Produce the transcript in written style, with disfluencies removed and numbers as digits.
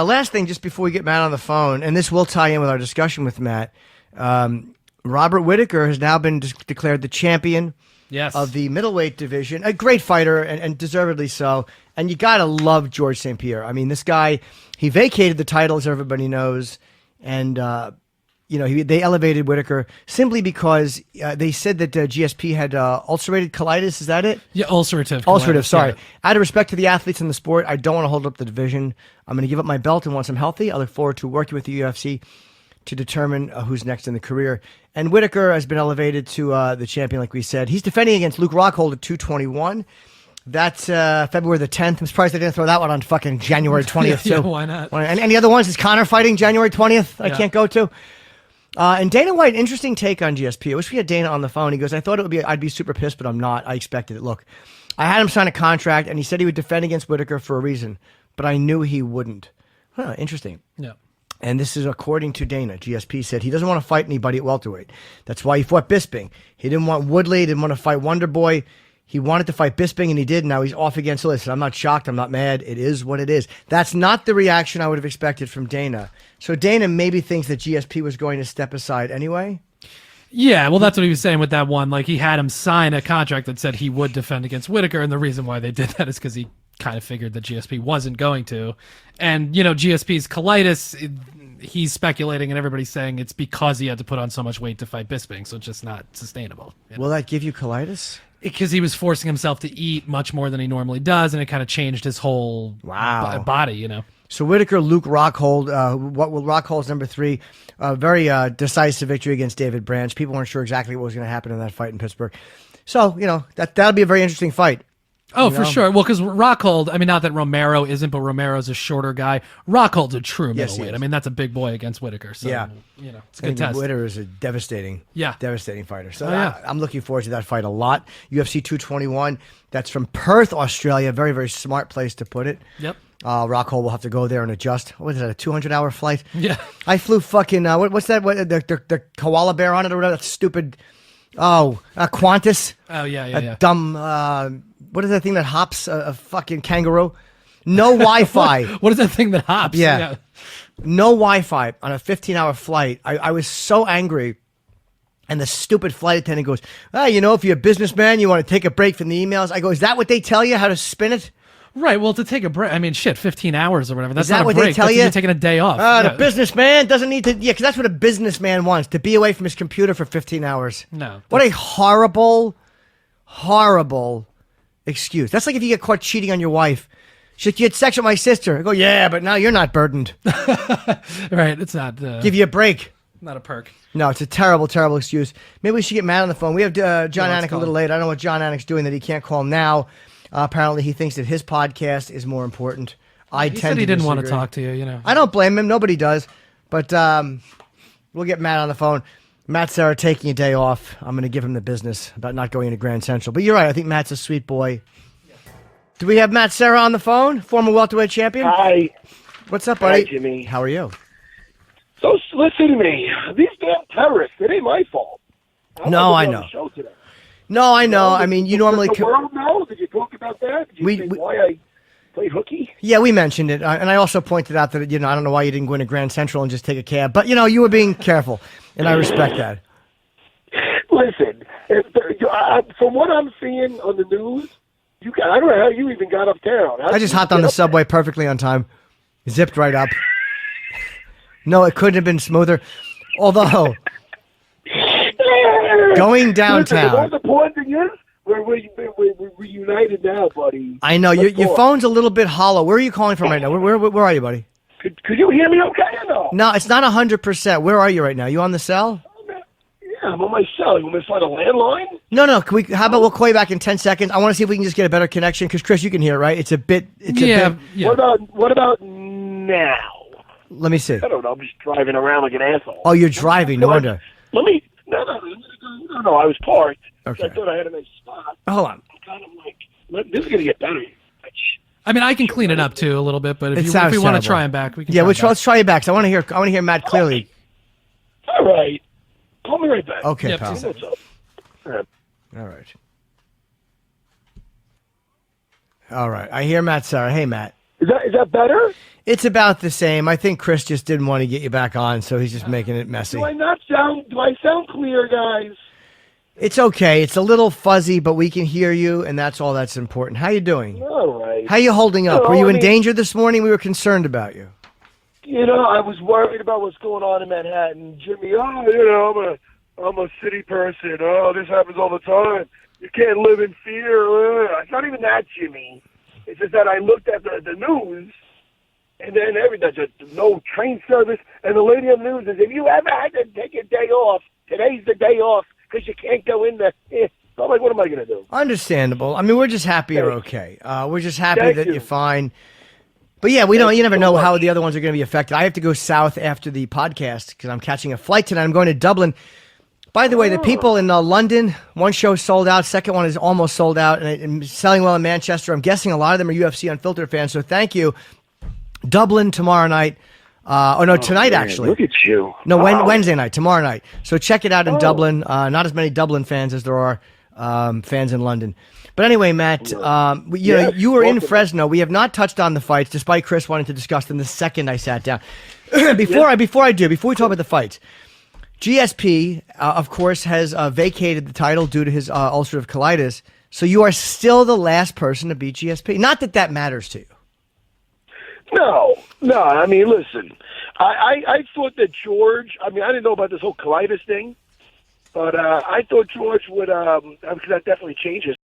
Last thing, just before we get Matt on the phone, and this will tie in with our discussion with Matt, Robert Whittaker has now been declared the champion of the middleweight division. A great fighter, and deservedly so. And you got to love George St. Pierre. I mean, this guy, he vacated the title, as everybody knows, and they elevated Whittaker simply because they said that GSP had ulcerative colitis. Is that it? Yeah, ulcerative. Ulcerative, sorry. Yeah. Out of respect to the athletes in the sport, I don't want to hold up the division. I'm going to give up my belt, and once I'm healthy, I look forward to working with the UFC to determine who's next in the career. And Whittaker has been elevated to the champion, like we said. He's defending against Luke Rockhold at 221. That's February the 10th. I'm surprised they didn't throw that one on fucking January 20th, too. Yeah, why not? And any other ones? Is Connor fighting January 20th? I can't go to. And Dana White, interesting take on GSP. I wish we had Dana on the phone. He goes, I thought it would be, I'd be super pissed, but I'm not. I expected it. Look, I had him sign a contract, and he said he would defend against Whittaker for a reason, but I knew he wouldn't. Huh, interesting. Yeah. And this is according to Dana. GSP said he doesn't want to fight anybody at welterweight. That's why he fought Bisping. He didn't want Woodley. He didn't want to fight Wonderboy. He wanted to fight Bisping, and he did. Now he's off against Listen, I'm not shocked. I'm not mad. It is what it is. That's not the reaction I would have expected from Dana. So Dana maybe thinks that GSP was going to step aside anyway. Yeah, well, that's what he was saying with that one. Like, he had him sign a contract that said he would defend against Whittaker, and the reason why they did that is because he kind of figured that GSP wasn't going to. And, GSP's colitis, he's speculating, and everybody's saying it's because he had to put on so much weight to fight Bisping, so it's just not sustainable. Will that give you colitis? Because he was forcing himself to eat much more than he normally does, and it kind of changed his whole body, So Whittaker, Luke Rockhold, Rockhold's number 3, very decisive victory against David Branch. People weren't sure exactly what was going to happen in that fight in Pittsburgh. So, that'll be a very interesting fight. Oh, for sure. Well, because Rockhold, I mean, not that Romero isn't, but Romero's a shorter guy. Rockhold's a true middleweight. I mean, that's a big boy against Whittaker. So, it's a good test. Whittaker is a devastating fighter. So I'm looking forward to that fight a lot. UFC 221. That's from Perth, Australia. Very, very smart place to put it. Yep. Rockhold will have to go there and adjust. What is that, a 200-hour flight? Yeah. I flew fucking, what's that, the koala bear on it or whatever, that stupid, Qantas. Oh, yeah. Dumb, what is that thing that hops? A fucking kangaroo? No Wi-Fi. What is that thing that hops? Yeah. No Wi-Fi on a 15-hour flight. I was so angry. And the stupid flight attendant goes, if you're a businessman, you want to take a break from the emails. I go, is that what they tell you, how to spin it? Right. Well, to take a break, I mean, 15 hours or whatever. That's not what a break. They tell you? You're taking a day off. The businessman doesn't need to. Yeah, because that's what a businessman wants, to be away from his computer for 15 hours. No. What a horrible, horrible excuse. That's like if you get caught cheating on your wife. She's like, you had sex with my sister. I go, yeah, but now you're not burdened. Right. It's not. Give you a break. Not a perk. No, it's a terrible, terrible excuse. Maybe we should get Matt on the phone. We have John Anik a little late. I don't know what John Anik's doing that he can't call now. Apparently, he thinks that his podcast is more important. He said he didn't want to talk to you, I don't blame him. Nobody does. But we'll get Matt on the phone. Matt Serra taking a day off. I'm going to give him the business about not going to Grand Central. But you're right. I think Matt's a sweet boy. Do we have Matt Serra on the phone? Former welterweight champion? Hi. What's up, buddy? Hi, Jimmy. How are you? So listen to me. These damn terrorists, it ain't my fault. No, I know. No, I know. I mean, you normally... Does the world know? Did you talk about that? Did you say why I played hooky? Yeah, we mentioned it. And I also pointed out that, I don't know why you didn't go into Grand Central and just take a cab. But, you were being careful. And I respect that. Listen, from what I'm seeing on the news, I don't know how you even got uptown. I just hopped on the subway perfectly on time. Zipped right up. No, it couldn't have been smoother. Although... Going downtown. Listen, the important thing is we're united now, buddy. I know your phone's a little bit hollow. Where are you calling from right now? Where are you, buddy? Could you hear me okay or no? No, it's not 100%. Where are you right now? You on the cell? Yeah, I'm on my cell. You want me to find a landline? No. How about we'll call you back in 10 seconds? I want to see if we can just get a better connection because Chris, you can hear it, right? It's a bit. Yeah. What about now? Let me see. I don't know. I'm just driving around like an asshole. Oh, you're driving. No wonder. Let me. No. I was parked. Okay. I thought I had a nice spot. Hold on. I'm kind of like, this is gonna get better. I mean, I can clean it up too a little bit, but if we want to try him back, we can. Yeah, let's try you back. So I want to hear Matt clearly. All right. Call me right back. Okay, pal. What's up? All right. I hear Matt Serra. Hey, Matt. Is that better? It's about the same. I think Chris just didn't want to get you back on, so he's just making it messy. Do I sound clear, guys? It's okay. It's a little fuzzy, but we can hear you, and that's all that's important. How you doing? All right. How you holding up? Were you in danger this morning? We were concerned about you. I was worried about what's going on in Manhattan. Jimmy, I'm a city person. Oh, this happens all the time. You can't live in fear. It's not even that, Jimmy. It's just that I looked at the news, and then there's no train service, and the lady on the news says, if you ever had to take a day off, today's the day off because you can't go in there. So I'm like, what am I going to do? Understandable. I mean, we're just happy you're okay. We're just happy that you're fine. But yeah, you never know how the other ones are going to be affected. I have to go south after the podcast because I'm catching a flight tonight. I'm going to Dublin. By the way, the people in London, one show sold out, second one is almost sold out, and selling well in Manchester. I'm guessing a lot of them are UFC Unfiltered fans, so thank you. Dublin tomorrow night. Tonight, man, actually. Look at you. No, Wednesday night, tomorrow night. So check it out in Dublin. Not as many Dublin fans as there are fans in London. But anyway, Matt, you were in Fresno. We have not touched on the fights, despite Chris wanting to discuss them the second I sat down. Before we talk about the fights, GSP, of course, has vacated the title due to his ulcerative colitis. So you are still the last person to beat GSP. Not that matters to you. No. I mean, listen, I thought that George, I didn't know about this whole colitis thing, but I thought George would, because that definitely changes.